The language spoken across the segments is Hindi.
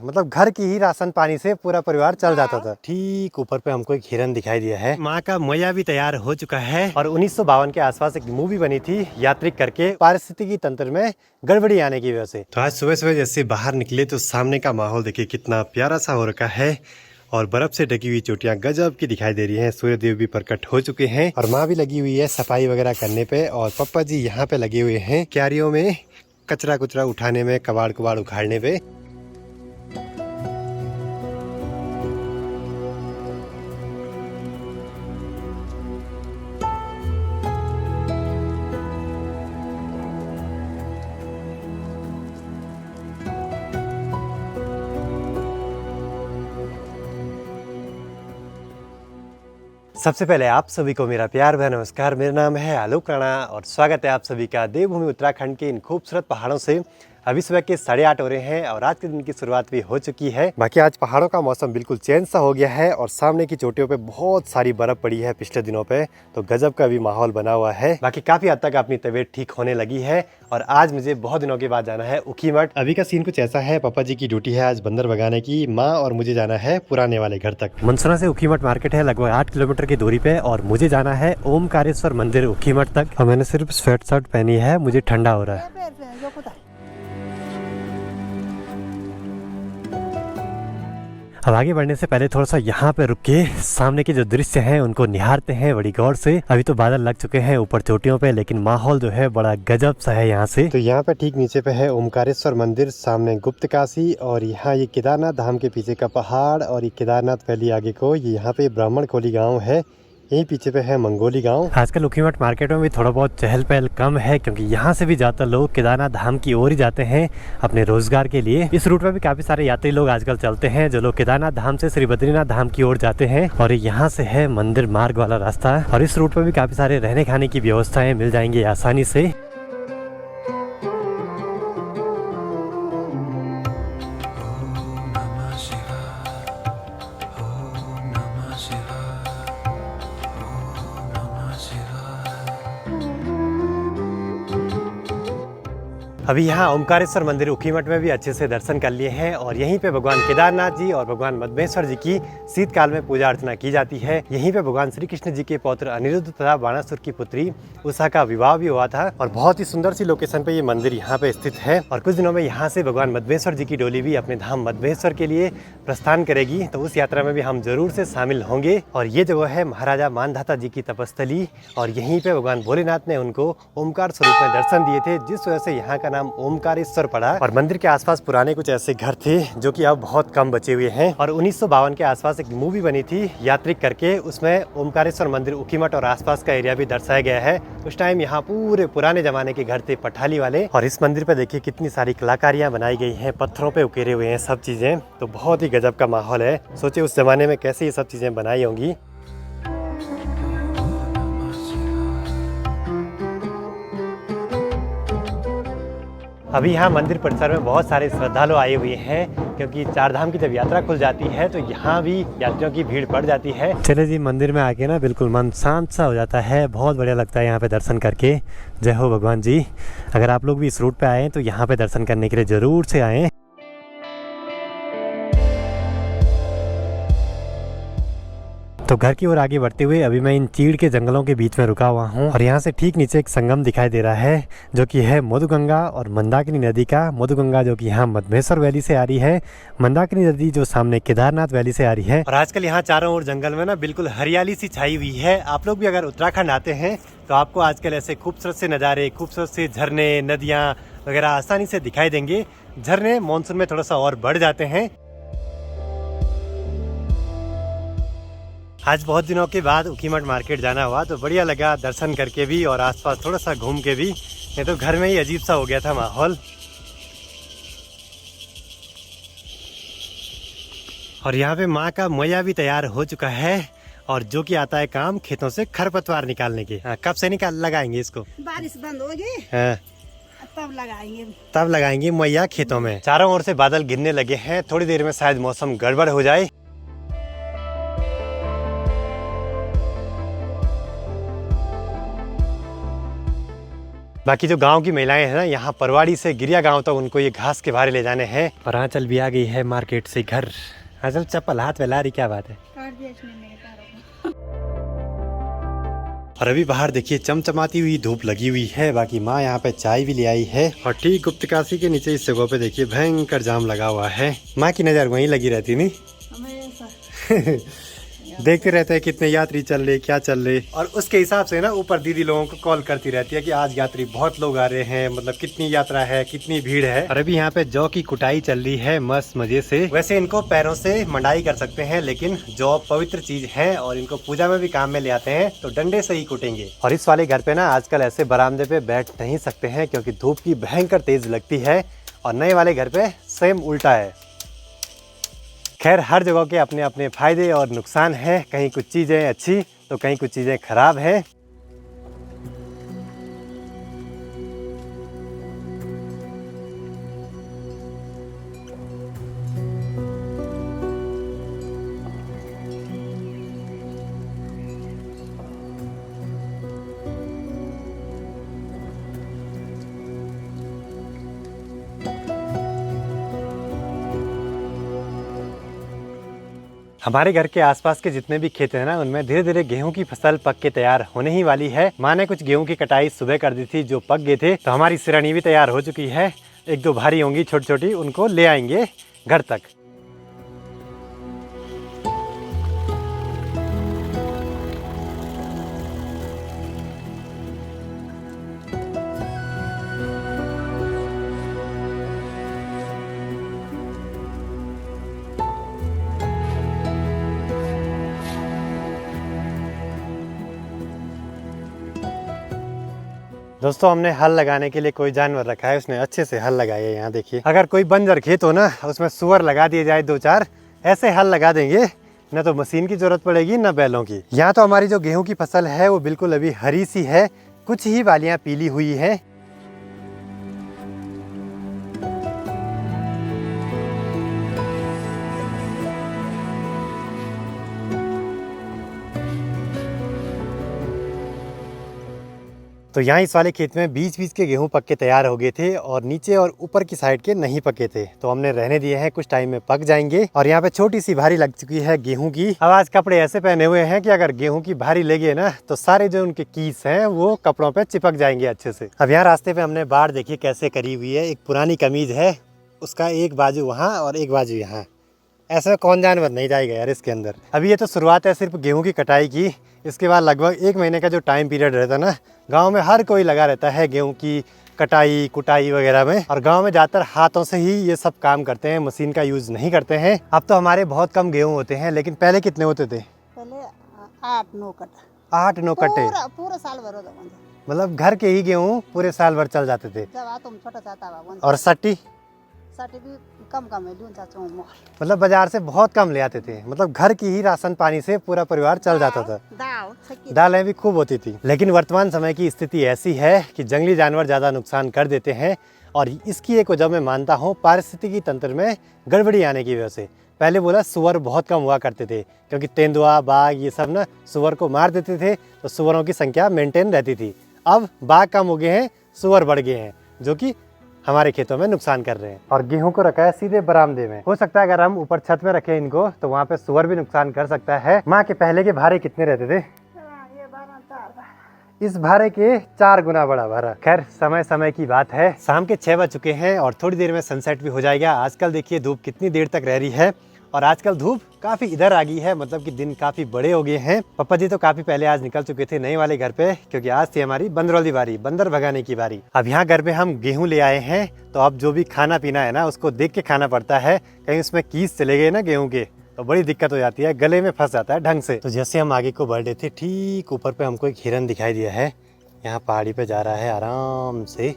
मतलब घर की ही राशन पानी से पूरा परिवार चल जाता था। ठीक ऊपर पे हमको एक हिरन दिखाई दिया है। माँ का मैया भी तैयार हो चुका है और 1952 के आसपास एक मूवी बनी थी यात्रिक करके, पारिस्थितिकी तंत्र में गड़बड़ी आने की वजह से। तो आज सुबह सुबह जैसे बाहर निकले तो सामने का माहौल देखिए कितना प्यारा सा हो रखा है और बर्फ से ढकी हुई चोटियां गजब की दिखाई दे रही हैं। सूर्यदेव भी प्रकट हो चुके हैं और माँ भी लगी हुई है सफाई वगैरह करने पे और पप्पा जी यहाँ पे लगे हुए हैं क्यारियों में कचरा कुचरा उठाने में, कबाड़ कुबाड़ उखाड़ने पे। सबसे पहले आप सभी को मेरा प्यार भरा नमस्कार। मेरा नाम है आलोक राणा और स्वागत है आप सभी का देवभूमि उत्तराखंड के इन खूबसूरत पहाड़ों से। अभी सुबह के 8:30 हो रहे हैं और आज के दिन की शुरुआत भी हो चुकी है। बाकी आज पहाड़ों का मौसम बिल्कुल चेंज सा हो गया है और सामने की चोटियों पे बहुत सारी बर्फ पड़ी है पिछले दिनों पे, तो गजब का भी माहौल बना हुआ है। बाकी काफी हद तक अपनी तबीयत ठीक होने लगी है और आज मुझे बहुत दिनों के बाद जाना है ऊखीमठ। अभी का सीन कुछ ऐसा है, पापा जी की ड्यूटी है आज बंदर भगाने की, माँ और मुझे जाना है पुराने वाले घर तक। मनसुरा से ऊखीमठ मार्केट है लगभग 8 किलोमीटर की दूरी पे और मुझे जाना है ओमकारेश्वर मंदिर ऊखीमठ तक। और मैंने सिर्फ स्वेट शर्ट पहनी है, मुझे ठंडा हो रहा है। अब आगे बढ़ने से पहले थोड़ा सा यहाँ पे रुक के सामने के जो दृश्य हैं उनको निहारते हैं बड़ी गौर से। अभी तो बादल लग चुके हैं ऊपर चोटियों पे, लेकिन माहौल जो है बड़ा गजब सा है यहाँ से। तो यहाँ पे ठीक नीचे पे है ओमकारेश्वर मंदिर, सामने गुप्त काशी और यहाँ ये केदारनाथ धाम के पीछे का पहाड़ और ये केदारनाथ वैली आगे को ये यहाँ पे ब्राह्मण कोली गाँव है, यही पीछे पे है मंगोली गांव। आजकल ऊखीमठ मार्केट में भी थोड़ा बहुत चहल पहल कम है क्योंकि यहाँ से भी ज्यादातर लोग केदारनाथ धाम की ओर ही जाते हैं अपने रोजगार के लिए। इस रूट में भी काफी सारे यात्री लोग आजकल चलते हैं जो लोग केदारनाथ धाम से श्री बद्रीनाथ धाम की ओर जाते हैं और यहाँ से है मंदिर मार्ग वाला रास्ता और इस रूट में भी काफी सारे रहने खाने की व्यवस्थाएं मिल जाएंगी आसानी से। अभी यहाँ ओमकारेश्वर मंदिर ऊखीमठ में भी अच्छे से दर्शन कर लिए हैं और यहीं पे भगवान केदारनाथ जी और भगवान मद्मेश्वर जी की शीतकाल में पूजा अर्चना की जाती है। यहीं पे भगवान श्री कृष्ण जी के पौत्र अनिरुद्ध तथा बाणासुर की पुत्री उषा का विवाह भी हुआ था और बहुत ही सुंदर सी लोकेशन पे ये मंदिर यहाँ पे स्थित है। और कुछ दिनों में यहाँ से भगवान मद्मेश्वर जी की डोली भी अपने धाम मद्मेश्वर के लिए प्रस्थान करेगी, तो उस यात्रा में भी हम जरूर से शामिल होंगे। और ये जगह है महाराजा मानधाता जी की तपस्थली और यहीं पे भगवान भोलेनाथ ने उनको ओमकार स्वरूप में दर्शन दिए थे, जिस वजह से यहाँ का नाम ओमकारेश्वर पड़ा। और मंदिर के आसपास पुराने कुछ ऐसे घर थे जो कि अब बहुत कम बचे हुए हैं। और 1952 के आसपास एक मूवी बनी थी यात्रिक करके, उसमें ओमकारेश्वर मंदिर ऊखीमठ और आसपास का एरिया भी दर्शाया गया है। उस टाइम यहाँ पूरे पुराने जमाने के घर थे पठाली वाले। और इस मंदिर पे देखिए कितनी सारी कलाकारियां बनाई गई हैं, पत्थरों पे उकेरे हुए हैं सब चीजें, तो बहुत ही गजब का माहौल है। सोचे उस जमाने में कैसे ये सब चीजें बनाई होंगी। अभी यहाँ मंदिर परिसर में बहुत सारे श्रद्धालु आए हुए हैं क्योंकि चार धाम की जब यात्रा खुल जाती है तो यहाँ भी यात्रियों की भीड़ पड़ जाती है। चले जी, मंदिर में आके ना बिल्कुल मन शांत सा हो जाता है, बहुत बढ़िया लगता है यहाँ पे दर्शन करके। जय हो भगवान जी। अगर आप लोग भी इस रूट पे आए तो यहाँ पे दर्शन करने के लिए जरूर से आए। तो घर की ओर आगे बढ़ते हुए अभी मैं इन चीड़ के जंगलों के बीच में रुका हुआ हूँ और यहाँ से ठीक नीचे एक संगम दिखाई दे रहा है जो कि है मधुगंगा और मंदाकिनी नदी का। मधुगंगा जो कि यहाँ मद्मेश्वर वैली से आ रही है, मंदाकिनी नदी जो सामने केदारनाथ वैली से आ रही है। और आजकल यहाँ चारों ओर जंगल में ना बिल्कुल हरियाली सी छाई हुई है। आप लोग भी अगर उत्तराखंड आते हैं तो आपको आजकल ऐसे खूबसूरत से नज़ारे, खूबसूरत से झरने, नदियाँ वगैरह आसानी से दिखाई देंगे। झरने मानसून में थोड़ा सा और बढ़ जाते हैं। आज बहुत दिनों के बाद ऊखीमठ मार्केट जाना हुआ तो बढ़िया लगा दर्शन करके भी और आसपास थोड़ा सा घूम के भी, नहीं तो घर में ही अजीब सा हो गया था माहौल। और यहाँ पे माँ का मैया भी तैयार हो चुका है और जो कि आता है काम खेतों से खरपतवार निकालने के। कब से लगाएंगे इसको? बारिश बंद होगी तब लगाएंगे मैया खेतों में। चारों ओर से बादल गिरने लगे हैं, थोड़ी देर में शायद मौसम गड़बड़ हो जाए। बाकी जो गांव की महिलाएं हैं ना, यहाँ परवाड़ी से गिरिया गांव तक उनको ये घास के भारे ले जाने हैं। और आंचल भी आ गई है मार्केट से घर। आंचल चप्पल हाथ में ला रही, क्या बात है? काट दिया इसने मेरे पैरों को। और अभी बाहर देखिए चमचमाती हुई धूप लगी हुई है। बाकी माँ यहाँ पे चाय भी ले आई है। और ठीक गुप्तकाशी के नीचे इस जगह पे देखिए भयंकर जाम लगा हुआ है। माँ की नजर वहीं लगी रहती नहीं। देखते रहते हैं कितने यात्री चल रहे, क्या चल रहे, और उसके हिसाब से ना ऊपर दीदी लोगों को कॉल करती रहती है कि आज यात्री बहुत लोग आ रहे हैं, मतलब कितनी यात्रा है, कितनी भीड़ है। और अभी यहाँ पे जौ की कुटाई चल रही है मस्त मजे से। वैसे इनको पैरों से मंडाई कर सकते हैं, लेकिन जौ पवित्र चीज है और इनको पूजा में भी काम में ले आते हैं, तो डंडे से ही कुटेंगे। और इस वाले घर पे ना आजकल ऐसे बरामदे पे बैठ नहीं सकते हैं क्योंकि धूप की भयंकर तेज लगती है। और नए वाले घर पे सेम उल्टा है। खैर हर जगह के अपने अपने फायदे और नुकसान हैं। कहीं कुछ चीज़ें अच्छी तो कहीं कुछ चीज़ें खराब हैं। हमारे घर के आसपास के जितने भी खेत हैं ना, उनमें धीरे धीरे गेहूं की फसल पक के तैयार होने ही वाली है। माँ ने कुछ गेहूं की कटाई सुबह कर दी थी जो पक गए थे, तो हमारी सिरानी भी तैयार हो चुकी है। एक दो भारी होंगी छोटी छोटी, उनको ले आएंगे घर तक। दोस्तों हमने हल लगाने के लिए कोई जानवर रखा है, उसने अच्छे से हल लगाया है। यहाँ देखिए, अगर कोई बंजर खेत हो ना, उसमें सुअर लगा दिए जाए दो चार, ऐसे हल लगा देंगे, न तो मशीन की जरूरत पड़ेगी न बैलों की। यहाँ तो हमारी जो गेहूं की फसल है वो बिल्कुल अभी हरी सी है, कुछ ही वालियाँ पीली हुई हैं। तो यहाँ इस वाले खेत में बीच बीच के गेहूं पक के तैयार हो गए थे और नीचे और ऊपर की साइड के नहीं पके थे, तो हमने रहने दिए हैं, कुछ टाइम में पक जाएंगे। और यहाँ पे छोटी सी भारी लग चुकी है गेहूं की। अब आज कपड़े ऐसे पहने हुए हैं कि अगर गेहूं की भारी लगे ना, तो सारे जो उनके कीस हैं वो कपड़ों पे चिपक जाएंगे अच्छे से। अब यहाँ रास्ते पे हमने बाढ़ देखिए कैसे करी हुई है। एक पुरानी कमीज है, उसका एक बाजू वहाँ और एक बाजू यहाँ। ऐसा कौन जानवर नहीं जाएगा यार इसके अंदर। अभी ये तो शुरुआत है सिर्फ गेहूं की कटाई की। इसके बाद लगभग 1 महीने का जो टाइम पीरियड रहता है ना, गांव में हर कोई लगा रहता है गेहूं की कटाई कुटाई वगैरह में। और गांव में ज़्यादातर हाथों से ही ये सब काम करते हैं, मशीन का यूज़ नहीं करते हैं। अब तो हमारे बहुत कम गेहूं होते हैं, लेकिन पहले कितने होते थे? पहले 8-9 कट्टा। 8-9 कट्टे, पूरा साल भर होता। मतलब घर के ही गेहूं पूरे साल भर चल जाते थे। जब तुम छोटा सा था। और सट्टी भी कम है, मतलब बाजार से बहुत कम ले आते थे। मतलब घर की ही राशन पानी से पूरा परिवार चल जाता था। दालें भी खूब होती थी। लेकिन वर्तमान समय की स्थिति ऐसी है कि जंगली जानवर ज़्यादा नुकसान कर देते हैं। और इसकी एक वजह मैं मानता हूँ पारिस्थितिकी तंत्र में गड़बड़ी आने की वजह से। पहले बोला सुअर बहुत कम हुआ करते थे, क्योंकि तेंदुआ बाघ ये सब ना सुअर को मार देते थे, तो सुअरों की संख्या मेंटेन रहती थी। अब बाघ कम हो गए हैं, सुअर बढ़ गए हैं, जो कि हमारे खेतों में नुकसान कर रहे हैं। और गेहूं को रखा है सीधे बरामदे में। हो सकता है अगर हम ऊपर छत में रखें इनको, तो वहाँ पे सुअर भी नुकसान कर सकता है। माँ के पहले के भारे कितने रहते थे? इस भारे के 4 गुना बड़ा भारा। खैर समय समय की बात है। शाम के 6 बज चुके हैं और थोड़ी देर में सनसेट भी हो जाएगा। आजकल देखिए धूप कितनी देर तक रह रही है, और आजकल धूप काफी इधर आ गई है, मतलब कि दिन काफी बड़े हो गए हैं। पापा जी तो काफी पहले आज निकल चुके थे नए वाले घर पे, क्योंकि आज थी हमारी बंदरौली बारी, बंदर भगाने की बारी। अब यहाँ घर पे हम गेहूं ले आए हैं, तो अब जो भी खाना पीना है ना, उसको देख के खाना पड़ता है। कहीं उसमें कीस चले गए ना गेहूं के, तो बड़ी दिक्कत हो जाती है, गले में फंस जाता है ढंग से। तो जैसे हम आगे को बढ़ रहे थे, ठीक ऊपर पे हमको एक हिरन दिखाई दिया है। यहाँ पहाड़ी पे जा रहा है आराम से।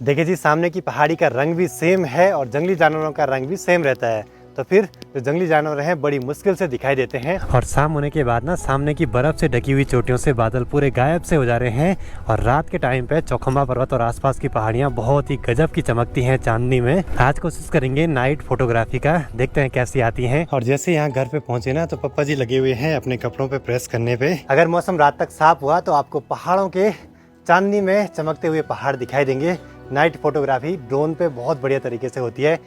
देखिए जी, सामने की पहाड़ी का रंग भी सेम है और जंगली जानवरों का रंग भी सेम रहता है। तो फिर जो जंगली जानवर हैं बड़ी मुश्किल से दिखाई देते हैं। और शाम होने के बाद ना सामने की बर्फ से ढकी हुई चोटियों से बादल पूरे गायब से हो जा रहे हैं और रात के टाइम पे चौखंबा पर्वत और आसपास की पहाड़ियाँ बहुत ही गजब की चमकती हैं चांदनी में। आज कोशिश करेंगे नाइट फोटोग्राफी का, देखते हैं कैसी आती हैं। और जैसे यहाँ घर पे पहुंचे ना तो पप्पा जी लगे हुए हैं अपने कपड़ों पे प्रेस करने पे। अगर मौसम रात तक साफ हुआ तो आपको पहाड़ों के चांदनी में चमकते हुए पहाड़ दिखाई देंगे। नाइट फोटोग्राफी ड्रोन पे बहुत बढ़िया तरीके से होती है।